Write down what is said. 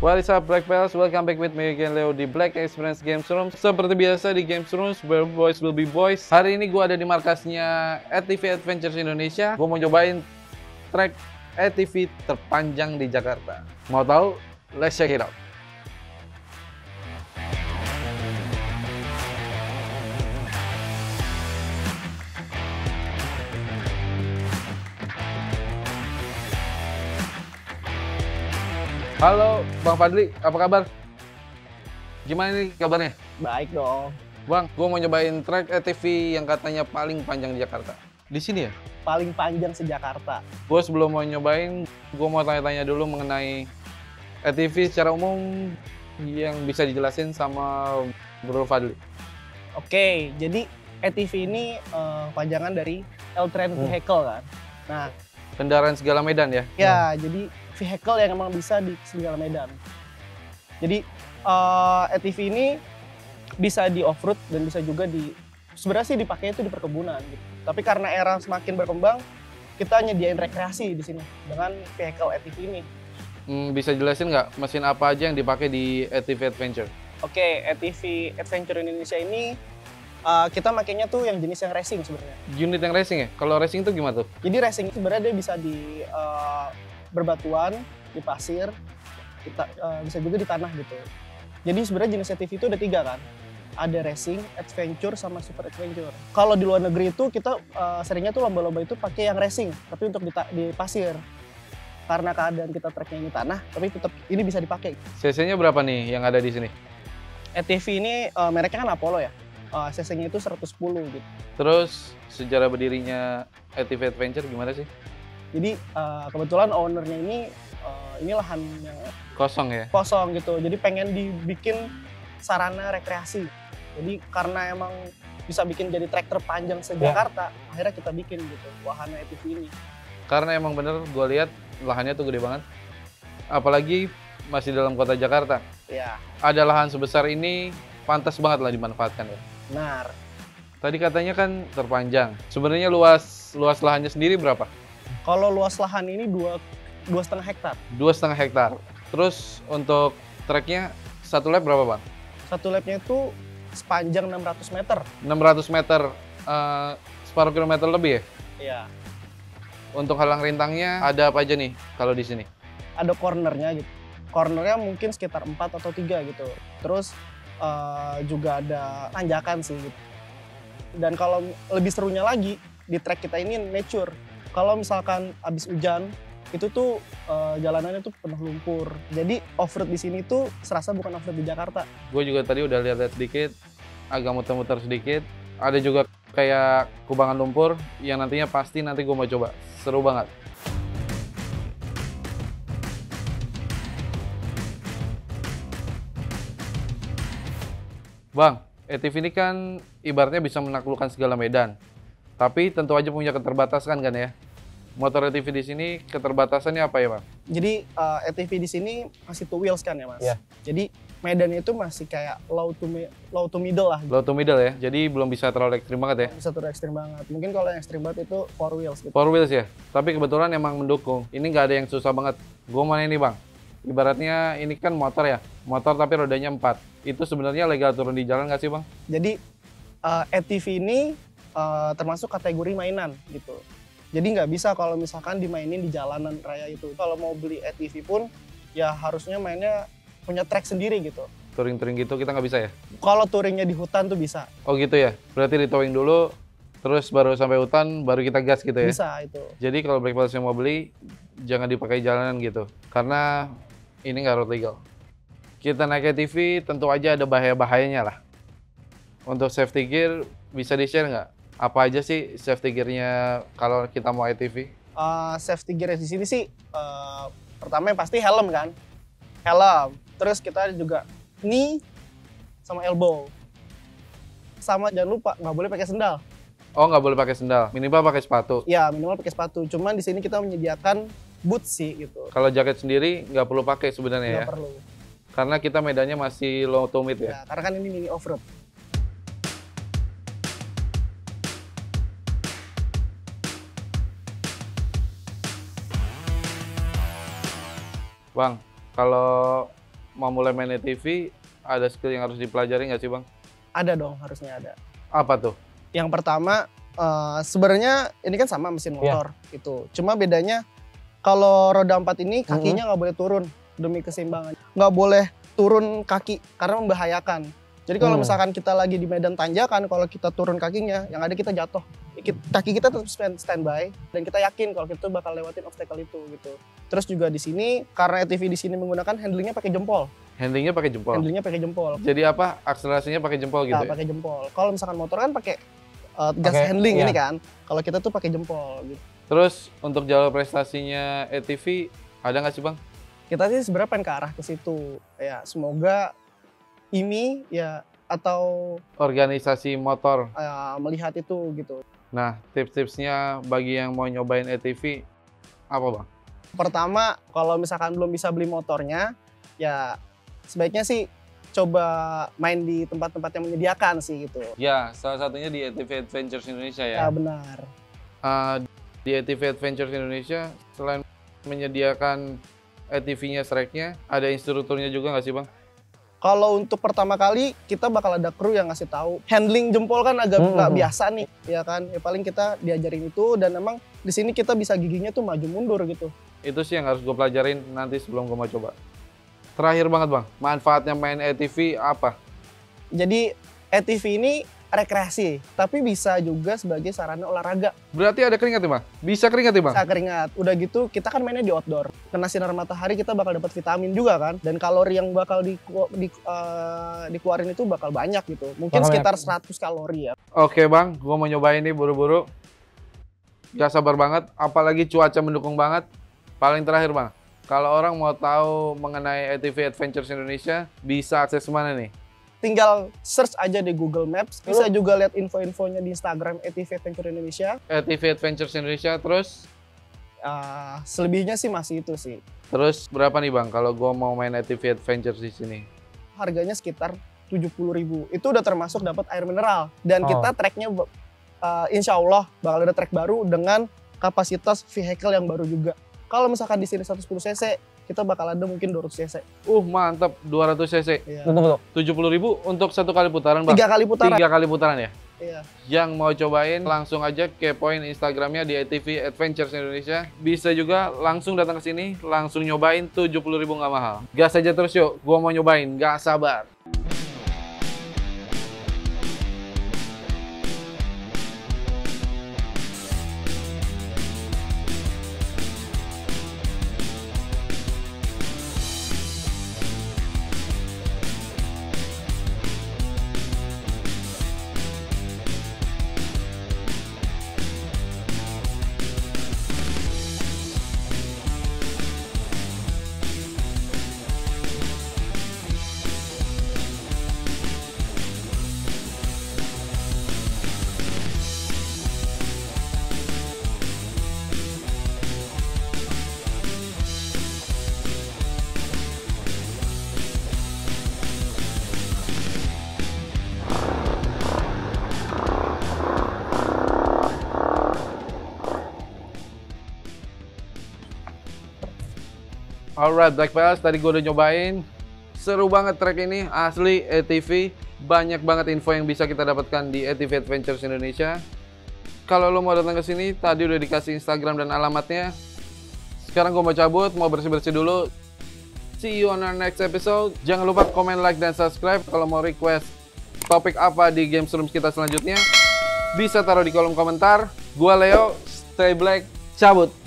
What is up, Black Pals? Welcome back with me again, Leo, di Black Experience Games Room. Seperti biasa di Games Room, where boys will be boys. Hari ini gue ada di markasnya ATV Adventures Indonesia. Gue mau cobain trek ATV terpanjang di Jakarta. Mau tahu? Let's check it out. Halo Bang Fadli, apa kabar? Gimana nih kabarnya? Baik dong. Bang, gue mau nyobain trek ATV yang katanya paling panjang di Jakarta. Di sini ya? Paling panjang se-Jakarta. Gue sebelum mau nyobain, gue mau tanya-tanya dulu mengenai ATV secara umum yang bisa dijelasin sama Bro Fadli. Oke, jadi ATV ini panjangan dari All-Terrain Vehicle kan. Nah, Kendaraan segala medan ya? ya jadi vehicle yang emang bisa di segala medan. Jadi ATV ini bisa di off-road dan bisa juga sebenarnya sih dipakai itu di perkebunan gitu. Tapi karena era semakin berkembang, kita nyediain rekreasi di sini dengan vehicle ATV ini. Bisa jelasin nggak mesin apa aja yang dipakai di ATV Adventure? Oke, ATV Adventure Indonesia ini kita makainya tuh yang jenis yang racing sebenarnya. Unit yang racing ya? Kalau racing tuh gimana tuh? Jadi racing itu sebenarnya dia bisa di berbatuan, di pasir, bisa juga di tanah gitu. Jadi sebenarnya jenis ATV itu ada 3 kan. Ada racing, adventure, sama super adventure. Kalau di luar negeri itu kita seringnya tuh lomba-lomba itu pakai yang racing, tapi untuk di pasir. Karena keadaan kita treknya ini tanah, tapi tetap ini bisa dipakai. CC-nya berapa nih yang ada di sini? ATV ini mereknya kan Apollo ya. CC-nya itu 110 gitu. Terus sejarah berdirinya ATV Adventure gimana sih? Jadi kebetulan ownernya ini lahan yang Kosong ya? kosong gitu. Jadi pengen dibikin sarana rekreasi. Jadi karena emang bisa bikin jadi trek terpanjang se-Jakarta, akhirnya kita bikin gitu wahana ATV ini. Karena emang bener gue lihat lahannya tuh gede banget. Apalagi masih dalam kota Jakarta. Ya, Ada lahan sebesar ini pantas banget lah dimanfaatkan ya. benar. Tadi katanya kan terpanjang. Sebenarnya luas lahannya sendiri berapa? Kalau luas lahan ini 2,5 hektar. 2,5 hektar. Terus untuk treknya satu lap berapa bang? Satu lapnya itu sepanjang 600 meter. 600 meter, separuh kilometer lebih ya? Iya. Untuk halang rintangnya ada apa aja nih kalau di sini? Ada cornernya gitu. Cornernya mungkin sekitar 4 atau 3 gitu. Terus juga ada tanjakan sih gitu. Dan kalau lebih serunya lagi, di trek kita ini nature. Kalau misalkan habis hujan, itu tuh jalanannya tuh penuh lumpur. Jadi off-road di sini tuh serasa bukan off-road di Jakarta. Gue juga tadi udah lihat sedikit, agak muter-muter sedikit. Ada juga kayak kubangan lumpur yang nantinya pasti nanti gue mau coba. Seru banget. Bang, ATV ini kan ibaratnya bisa menaklukkan segala medan. Tapi tentu aja punya keterbatasan kan ya. Motor ATV di sini keterbatasannya apa ya, Bang? Jadi ATV di sini masih two wheels kan ya mas. Iya. Jadi medannya itu masih kayak low to middle lah. Low to middle ya, jadi belum bisa terlalu ekstrim banget ya. Bisa turun ekstrim banget. Mungkin kalau yang ekstrim banget itu four wheels gitu. Four wheels ya, tapi kebetulan emang mendukung. Ini nggak ada yang susah banget. Gue mana ini bang? Ibaratnya ini kan motor ya, motor tapi rodanya 4. Itu sebenarnya legal turun di jalan nggak sih bang? Jadi ATV ini termasuk kategori mainan gitu. Jadi nggak bisa kalau misalkan dimainin di jalanan raya itu. Kalau mau beli ATV pun ya harusnya mainnya punya track sendiri gitu. Touring-touring gitu kita nggak bisa ya? Kalau touringnya di hutan tuh bisa. Oh gitu ya, berarti di towing dulu, terus baru sampai hutan, baru kita gas gitu ya? Bisa itu. Jadi kalau Black Pals yang mau beli, jangan dipakai jalanan gitu. Karena ini nggak road legal. Kita naik ATV tentu aja ada bahaya-bahayanya lah. Untuk safety gear, bisa di-share nggak? Apa aja sih safety gear-nya kalau kita mau ATV? Safety gear di sini sih pertama yang pasti helm kan. Helm. Terus kita juga knee sama elbow. Sama jangan lupa nggak boleh pakai sendal. Oh nggak boleh pakai sendal, minimal pakai sepatu. Ya minimal pakai sepatu. Cuman di sini kita menyediakan boots sih gitu. Kalau jaket sendiri nggak perlu pakai sebenarnya ya? Nggak perlu. Karena kita medannya masih low to mid ya? Ya, karena kan ini mini off-road. Bang, kalau mau mulai main ATV, ada skill yang harus dipelajari nggak sih Bang? Ada dong, harusnya ada. Apa tuh? Yang pertama, sebenarnya ini kan sama mesin motor itu. Cuma bedanya kalau roda 4 ini kakinya nggak boleh turun demi keseimbangan. Nggak boleh turun kaki karena membahayakan. Jadi kalau misalkan kita lagi di medan tanjakan, kalau kita turun kakinya, yang ada kita jatuh. Kaki kita tetap standby dan kita yakin kalau kita bakal lewatin obstacle itu gitu. Terus juga di sini karena ATV di sini menggunakan handlingnya pakai jempol. Handlingnya pakai jempol. Handlingnya pakai jempol. Jadi apa? Akselerasinya pakai jempol gitu Nah, ya? pakai jempol. Kalau misalkan motor kan pakai gas handling ini kan. Kalau kita tuh pakai jempol gitu. Terus untuk jalur prestasinya ATV ada nggak sih Bang? Kita sih sebenarnya pengen ke arah ke situ. Ya semoga IMI ya atau Organisasi motor. melihat itu gitu. Nah, tips-tipsnya bagi yang mau nyobain ATV apa Bang? Pertama, kalau misalkan belum bisa beli motornya, ya sebaiknya sih coba main di tempat-tempat yang menyediakan sih gitu. Ya, salah satunya di ATV Adventures Indonesia ya. Ya benar. Di ATV Adventures Indonesia, selain menyediakan ATV-nya, track-nya, ada instrukturnya juga nggak sih Bang? Kalau untuk pertama kali kita bakal ada kru yang ngasih tahu. Handling jempol kan agak nggak biasa nih, ya kan? Ya paling kita diajarin itu dan emang di sini kita bisa giginya tuh maju mundur gitu. Itu sih yang harus gue pelajarin nanti sebelum gue mau coba. Terakhir banget Bang, manfaatnya main ATV apa? Jadi ATV ini rekreasi, tapi bisa juga sebagai sarana olahraga. Berarti ada keringat ya Bang? Bisa keringat ya Bang? Bisa keringat. Udah gitu kita kan mainnya di outdoor. Kena sinar matahari kita bakal dapat vitamin juga kan. Dan kalori yang bakal dikeluarin itu bakal banyak gitu. Mungkin sekitar 100 kalori ya. Oke Bang, gue mau nyobain nih buru-buru. Gak sabar banget, apalagi cuaca mendukung banget. Paling terakhir Bang, kalau orang mau tahu mengenai ATV Adventures Indonesia, bisa akses kemana nih? Tinggal search aja di Google Maps. Bisa juga lihat info-infonya di Instagram ATV Adventure Indonesia. ATV Adventures Indonesia, terus? Selebihnya sih masih itu sih. Terus berapa nih Bang kalau gue mau main ATV Adventures di sini? Harganya sekitar 70.000. Itu udah termasuk dapat air mineral. Dan kita tracknya insya Allah bakal ada track baru dengan kapasitas vehicle yang baru juga. Kalau misalkan di sini 110 cc, kita bakal ada mungkin 200 cc. Mantap, 200 cc. Iya. 70.000 untuk satu kali putaran Bang? 3 kali putaran. 3 kali putaran ya? Iya. Yang mau cobain langsung aja kepoin Instagramnya di ATV Adventures Indonesia. Bisa juga langsung datang ke sini, langsung nyobain 70.000 nggak mahal. Gas aja terus yuk, gua mau nyobain, nggak sabar. Alright, Black Pals, tadi gue udah nyobain. Seru banget track ini, asli ATV. Banyak banget info yang bisa kita dapatkan di ATV Adventures Indonesia. Kalau lo mau datang ke sini, tadi udah dikasih Instagram dan alamatnya. Sekarang gue mau cabut, mau bersih-bersih dulu. See you on our next episode. Jangan lupa komen, like, dan subscribe. Kalau mau request topik apa di Games Rooms kita selanjutnya, bisa taruh di kolom komentar. Gua Leo, stay black, cabut.